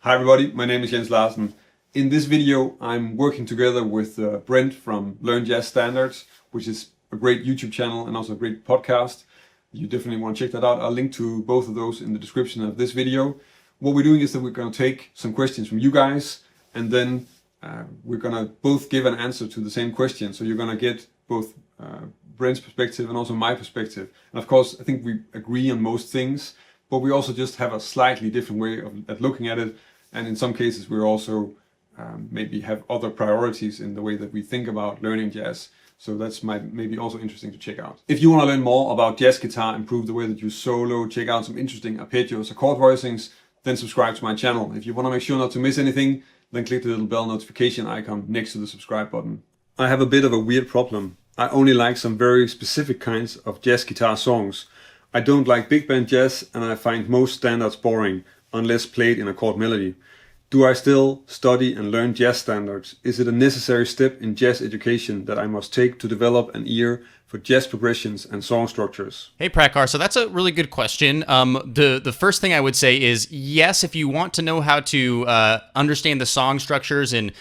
Hi everybody, my name is Larsen. In this video I'm working together with Brent from LJS Standards, which is a great YouTube channel and also a great podcast. You definitely want to check that out. I'll link to both of those in the description of this video. What we're doing is that we're going to take some questions from you guys and then we're going to both give an answer to the same question. So you're going to get both Brent's perspective and also my perspective. And of course I think we agree on most things, but we also just have a slightly different way of looking at it. And in some cases, we also maybe have other priorities in the way that we think about learning jazz. So that's maybe also interesting to check out. If you want to learn more about jazz guitar, improve the way that you solo, check out some interesting arpeggios or chord voicings, then subscribe to my channel. If you want to make sure not to miss anything, then click the little bell notification icon next to the subscribe button. I have a bit of a weird problem. I only like some very specific kinds of jazz guitar songs. I don't like big band jazz and I find most standards boring, unless played in a chord melody. Do I still study and learn jazz standards? Is it a necessary step in jazz education that I must take to develop an ear for jazz progressions and song structures? Hey Prakar, so that's a really good question. The first thing I would say is yes, if you want to know how to understand the song structures and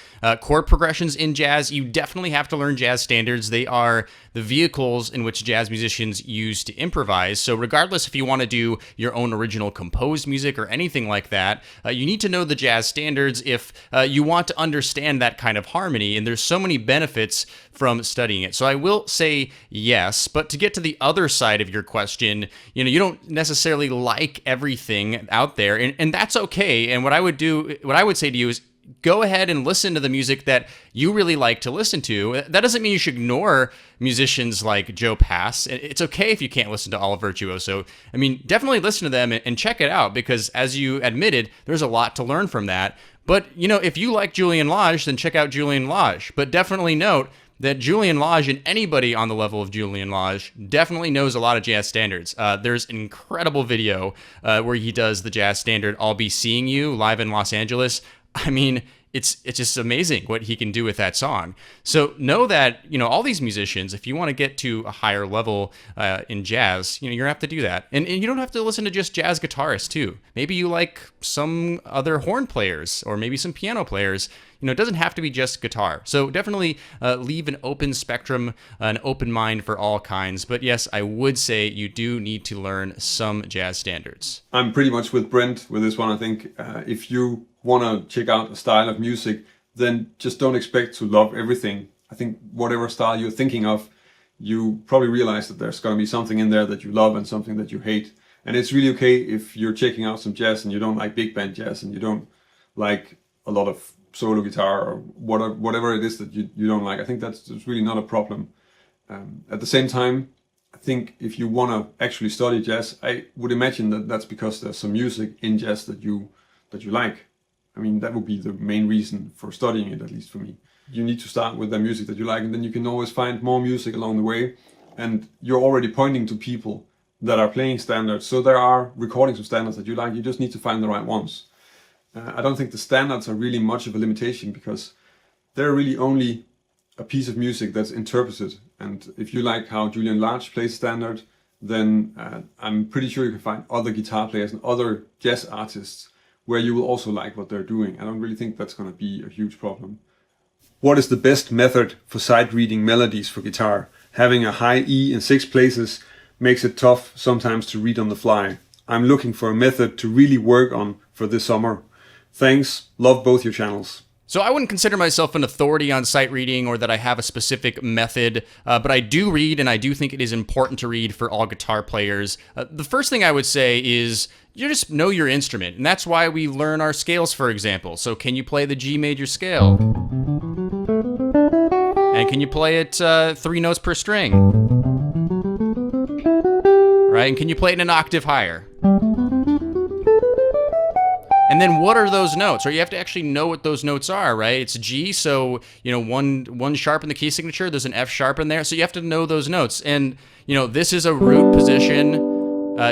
chord progressions in jazz, you definitely have to learn jazz standards. They are the vehicles in which jazz musicians use to improvise. So regardless if you want to do your own original composed music or anything like that, you need to know the jazz standards if you want to understand that kind of harmony. And there's so many benefits from studying it. So I will say yes, but to get to the other side of your question, you don't necessarily like everything out there, and that's okay. And what I would say to you is go ahead and listen to the music that you really like to listen to. That doesn't mean you should ignore musicians like Joe Pass. It's okay if you can't listen to all Virtuoso. I mean, definitely listen to them and check it out, because as you admitted, there's a lot to learn from that. But, if you like Julian Lage, then check out Julian Lage. But definitely note that Julian Lage and anybody on the level of Julian Lage definitely knows a lot of jazz standards. There's an incredible video where he does the jazz standard "I'll Be Seeing You" live in Los Angeles. I mean, it's just amazing what he can do with that song. So know that, all these musicians, if you want to get to a higher level in jazz, you're going to have to do that. And you don't have to listen to just jazz guitarists too. Maybe you like some other horn players or maybe some piano players. It doesn't have to be just guitar. So definitely leave an open spectrum, an open mind for all kinds. But yes, I would say you do need to learn some jazz standards. I'm pretty much with Brent with this one. I think if you want to check out a style of music, then just don't expect to love everything. I think whatever style you're thinking of, you probably realize that there's going to be something in there that you love and something that you hate. And it's really okay if you're checking out some jazz and you don't like big band jazz and you don't like a lot of solo guitar or whatever it is that you don't like. I think that's really not a problem. At the same time, I think if you want to actually study jazz, I would imagine that that's because there's some music in jazz that you like. I mean, that would be the main reason for studying it, at least for me. You need to start with the music that you like, and then you can always find more music along the way. And you're already pointing to people that are playing standards. So there are recordings of standards that you like. You just need to find the right ones. I don't think the standards are really much of a limitation, because they're really only a piece of music that's interpreted. And if you like how Julian Lage plays standard, then I'm pretty sure you can find other guitar players and other jazz artists where you will also like what they're doing. I don't really think that's going to be a huge problem. What is the best method for sight reading melodies for guitar? Having a high E in 6 places makes it tough sometimes to read on the fly. I'm looking for a method to really work on for this summer. Thanks, love both your channels. So I wouldn't consider myself an authority on sight reading or that I have a specific method, but I do read, and I do think it is important to read for all guitar players. The first thing I would say is you just know your instrument, and that's why we learn our scales, for example. So can you play the G major scale? And can you play it 3 notes per string? Right? And can you play it in an octave higher? And then what are those notes? Or you have to actually know what those notes are, right? It's G, so one sharp in the key signature, there's an F sharp in there, so you have to know those notes. And this is a root position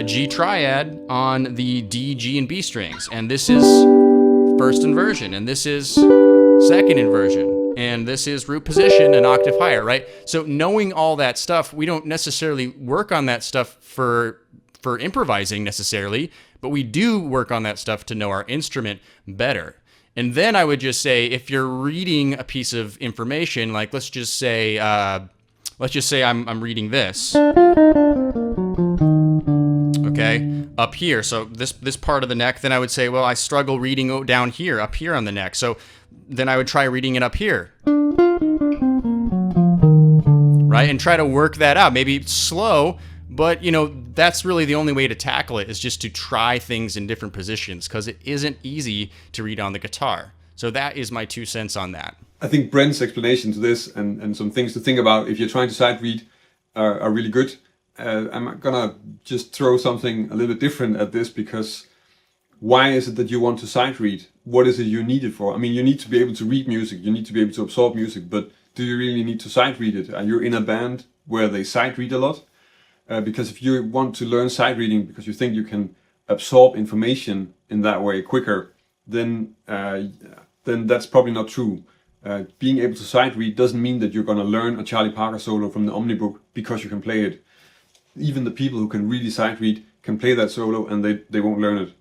G triad on the D, G, and B strings, and this is first inversion, and this is second inversion, and this is root position an octave higher, right? So knowing all that stuff, we don't necessarily work on that stuff for for improvising necessarily, but we do work on that stuff to know our instrument better. And then I would just say, if you're reading a piece of information, like let's just say I'm reading this. Okay, up here. So this part of the neck, then I would say, well, I struggle reading down here, up here on the neck. So then I would try reading it up here. Right? And try to work that out. Maybe slow, but that's really the only way to tackle it, is just to try things in different positions, because it isn't easy to read on the guitar. So that is my 2 cents on that. I think Brent's explanation to this and some things to think about if you're trying to sight read are really good. I'm gonna just throw something a little bit different at this, because why is it that you want to sight read? What is it you need it for? I mean, you need to be able to read music, you need to be able to absorb music, but do you really need to sight read it? Are you in a band where they sight read a lot? Because if you want to learn sight reading because you think you can absorb information in that way quicker, then that's probably not true. Being able to sight read doesn't mean that you're going to learn a Charlie Parker solo from the Omnibook because you can play it. Even the people who can really sight read can play that solo and they won't learn it.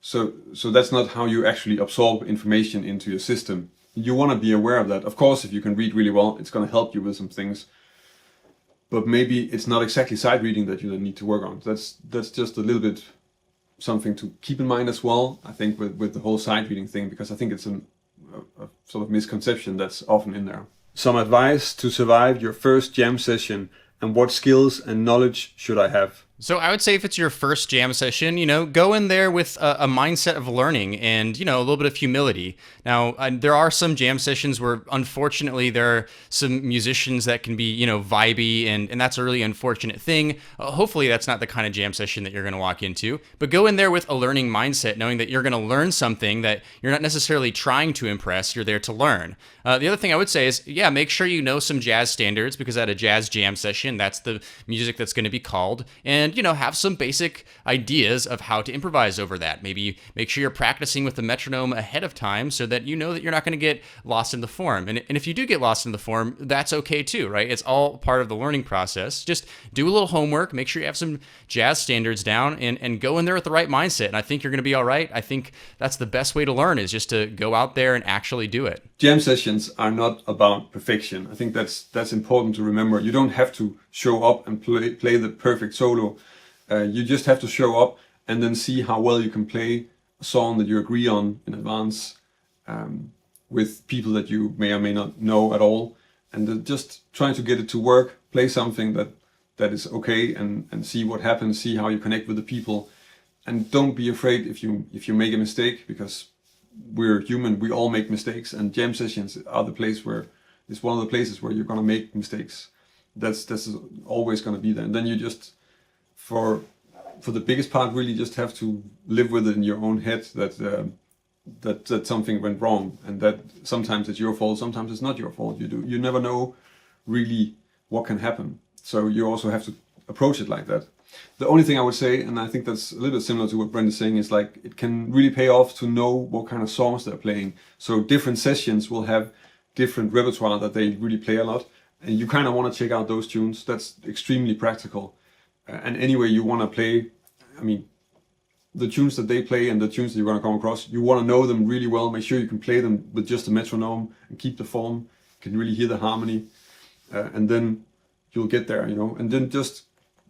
So that's not how you actually absorb information into your system. You want to be aware of that. Of course, if you can read really well, it's going to help you with some things. But maybe it's not exactly sight reading that you need to work on. That's just a little bit something to keep in mind as well, I think, with the whole sight reading thing, because I think it's a sort of misconception that's often in there. Some advice to survive your first jam session, and what skills and knowledge should I have? So I would say if it's your first jam session, go in there with a mindset of learning and, a little bit of humility. Now, there are some jam sessions where, unfortunately, there are some musicians that can be, vibey, and that's a really unfortunate thing. Hopefully, that's not the kind of jam session that you're going to walk into. But go in there with a learning mindset, knowing that you're going to learn something that you're not necessarily trying to impress. You're there to learn. The other thing I would say is, make sure you know some jazz standards, because at a jazz jam session, that's the music that's going to be called. And, have some basic ideas of how to improvise over that. Maybe make sure you're practicing with the metronome ahead of time so that you know that you're not going to get lost in the form. And if you do get lost in the form, that's okay too, right? It's all part of the learning process. Just do a little homework, make sure you have some jazz standards down, and go in there with the right mindset. And I think you're going to be all right. I think that's the best way to learn, is just to go out there and actually do it. Jam sessions are not about perfection. I think that's important to remember. You don't have to show up and play the perfect solo. You just have to show up and then see how well you can play a song that you agree on in advance with people that you may or may not know at all, and just trying to get it to work. Play something that is okay, and see what happens, see how you connect with the people, and don't be afraid if you make a mistake, because we're human, we all make mistakes, and jam sessions are it's one of the places where you're going to make mistakes. That's always going to be there, and then you just for the biggest part really just have to live with it in your own head that something went wrong, and that sometimes it's your fault, sometimes it's not your fault. You never know really what can happen, so you also have to approach it like that. The only thing I would say, and I think that's a little bit similar to what Brent is saying, is like it can really pay off to know what kind of songs they're playing. So different sessions will have different repertoire that they really play a lot, and you kind of want to check out those tunes. That's extremely practical. And anyway, you want to play, I mean, the tunes that they play and the tunes that you're going to come across, you want to know them really well. Make sure you can play them with just a metronome and keep the form. You can really hear the harmony. And then you'll get there, and then just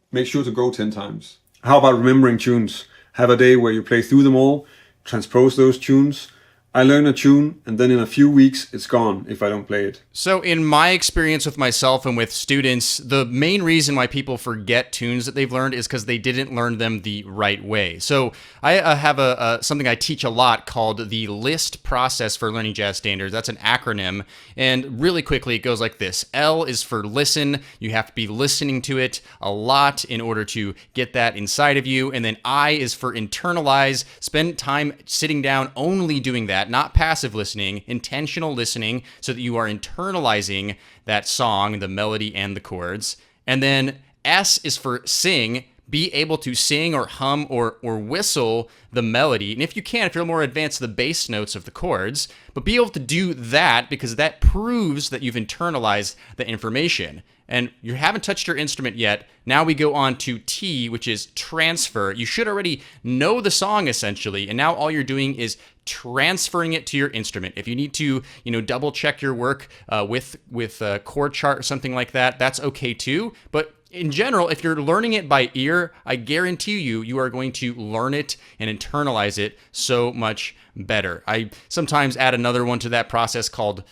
make sure to go 10 times. How about remembering tunes? Have a day where you play through them all, transpose those tunes. I learn a tune, and then in a few weeks, it's gone if I don't play it. So in my experience with myself and with students, the main reason why people forget tunes that they've learned is because they didn't learn them the right way. So I have something I teach a lot called the LIST process for learning jazz standards. That's an acronym. And really quickly, it goes like this. L is for listen. You have to be listening to it a lot in order to get that inside of you. And then I is for internalize. Spend time sitting down only doing that. Not passive listening, intentional listening, so that you are internalizing that song, the melody, and the chords. And then S is for sing, be able to sing or hum or whistle the melody. And if you can, if you're more advanced, the bass notes of the chords, but be able to do that because that proves that you've internalized the information. And you haven't touched your instrument yet. Now we go on to T, which is transfer. You should already know the song essentially, and now all you're doing is transferring it to your instrument. If you need to, double check your work with a chord chart or something like that, that's okay too. But in general, if you're learning it by ear, I guarantee you are going to learn it and internalize it so much better. I sometimes add another one to that process called,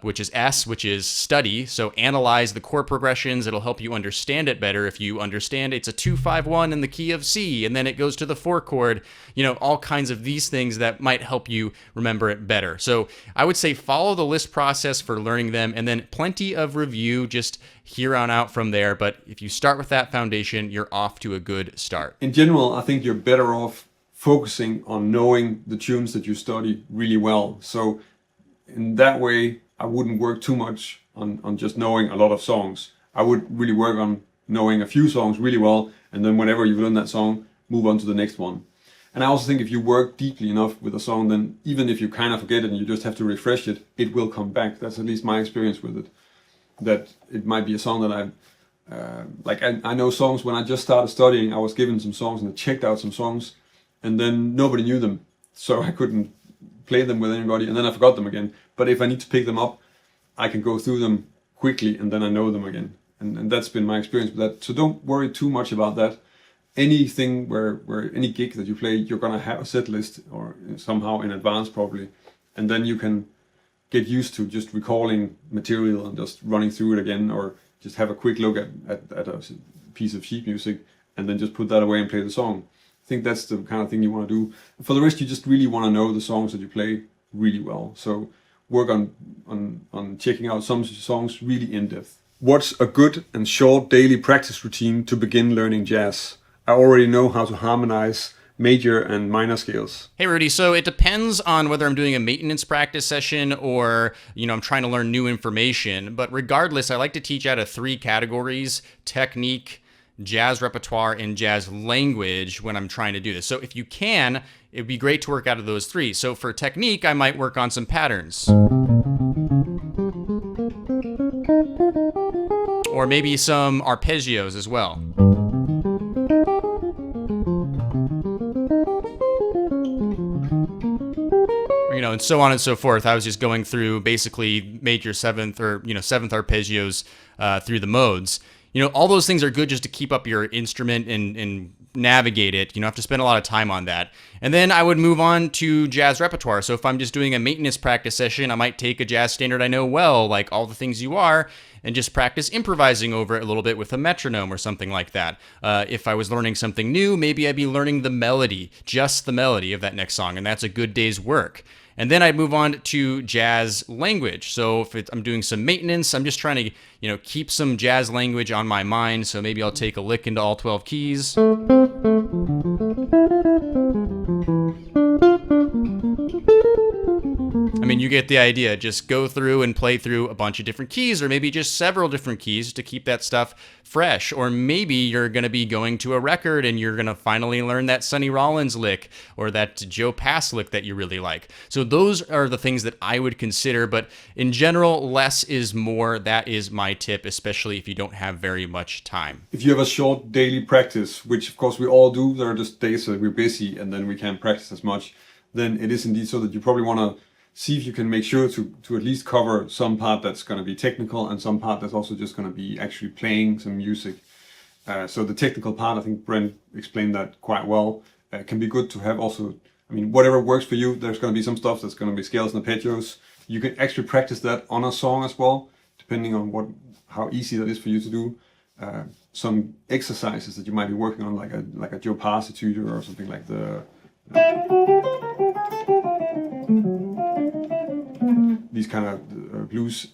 which is S, which is study. So analyze the chord progressions. It'll help you understand it better if you understand it's a 2-5-1 in the key of C, and then it goes to the 4 chord, all kinds of these things that might help you remember it better. So I would say follow the list process for learning them, and then plenty of review just here on out from there. But if you start with that foundation, you're off to a good start. In general, I think you're better off focusing on knowing the tunes that you study really well. So in that way, I wouldn't work too much on just knowing a lot of songs. I would really work on knowing a few songs really well, and then whenever you've learned that song, move on to the next one. And I also think if you work deeply enough with a song, then even if you kind of forget it and you just have to refresh it, it will come back. That's at least my experience with it. That it might be a song that I know songs when I just started studying, I was given some songs and I checked out some songs, and then nobody knew them, so I couldn't play them with anybody, and then I forgot them again. But if I need to pick them up, I can go through them quickly, and then I know them again. And that's been my experience with that. So don't worry too much about that. Anything where any gig that you play, you're gonna have a set list or somehow in advance probably, and then you can get used to just recalling material and just running through it again, or just have a quick look at a piece of sheet music and then just put that away and play the song. I think that's the kind of thing you want to do. For the rest, you just really want to know the songs that you play really well. So work on checking out some songs really in depth. What's a good and short daily practice routine to begin learning jazz? I already know how to harmonize major and minor scales. Hey Rudy, so it depends on whether I'm doing a maintenance practice session or, I'm trying to learn new information. But regardless, I like to teach out of 3 categories: technique, jazz repertoire, and jazz language when I'm trying to do this. So if you can, it would be great to work out of those 3. So for technique, I might work on some patterns. Or maybe some arpeggios as well. And so on and so forth. I was just going through basically major 7th or 7th arpeggios through the modes. All those things are good just to keep up your instrument and navigate it. You don't have to spend a lot of time on that. And then I would move on to jazz repertoire. So if I'm just doing a maintenance practice session, I might take a jazz standard I know well, like All the Things You Are, and just practice improvising over it a little bit with a metronome or something like that. If I was learning something new, maybe I'd be learning the melody, just the melody of that next song, and that's a good day's work. And then I'd move on to jazz language. So if I'm doing some maintenance, I'm just trying to, keep some jazz language on my mind. So maybe I'll take a lick into all 12 keys. You get the idea. Just go through and play through a bunch of different keys, or maybe just several different keys to keep that stuff fresh. Or maybe you're going to be going to a record and you're going to finally learn that Sonny Rollins lick or that Joe Pass lick that you really like. So those are the things that I would consider. But in general, less is more. That is my tip, especially if you don't have very much time. If you have a short daily practice, which of course we all do, there are just days that we're busy and then we can't practice as much, then it is indeed so that you probably want to see if you can make sure to at least cover some part that's going to be technical and some part that's also just going to be actually playing some music. So the technical part, I think Brent explained that quite well. Can be good to have also, whatever works for you. There's going to be some stuff that's going to be scales and arpeggios. You can actually practice that on a song as well, depending on how easy that is for you to do. Some exercises that you might be working on, like a Joe Pass etude or something like these kind of blues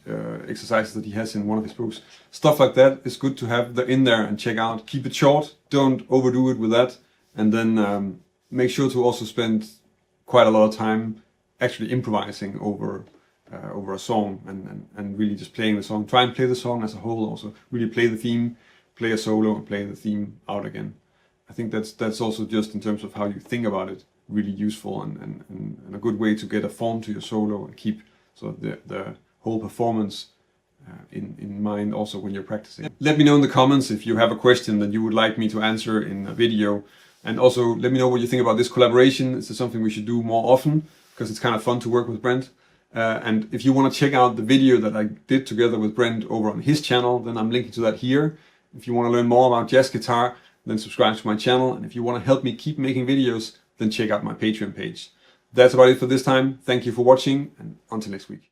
exercises that he has in one of his books. Stuff like that is good to have in there and check out. Keep it short, don't overdo it with that, and then make sure to also spend quite a lot of time actually improvising over a song and really just playing the song. Try and play the song as a whole also. Really play the theme, play a solo, and play the theme out again. I think that's also just in terms of how you think about it, really useful and a good way to get a form to your solo and keep sort of the whole performance in mind also when you're practicing. Let me know in the comments if you have a question that you would like me to answer in a video, and also let me know what you think about this collaboration. Is this something we should do more often? Because it's kind of fun to work with Brent. And if you want to check out the video that I did together with Brent over on his channel, then I'm linking to that here. If you want to learn more about jazz guitar, then subscribe to my channel. And if you want to help me keep making videos, then check out my Patreon page. That's about it for this time. Thank you for watching, and until next week.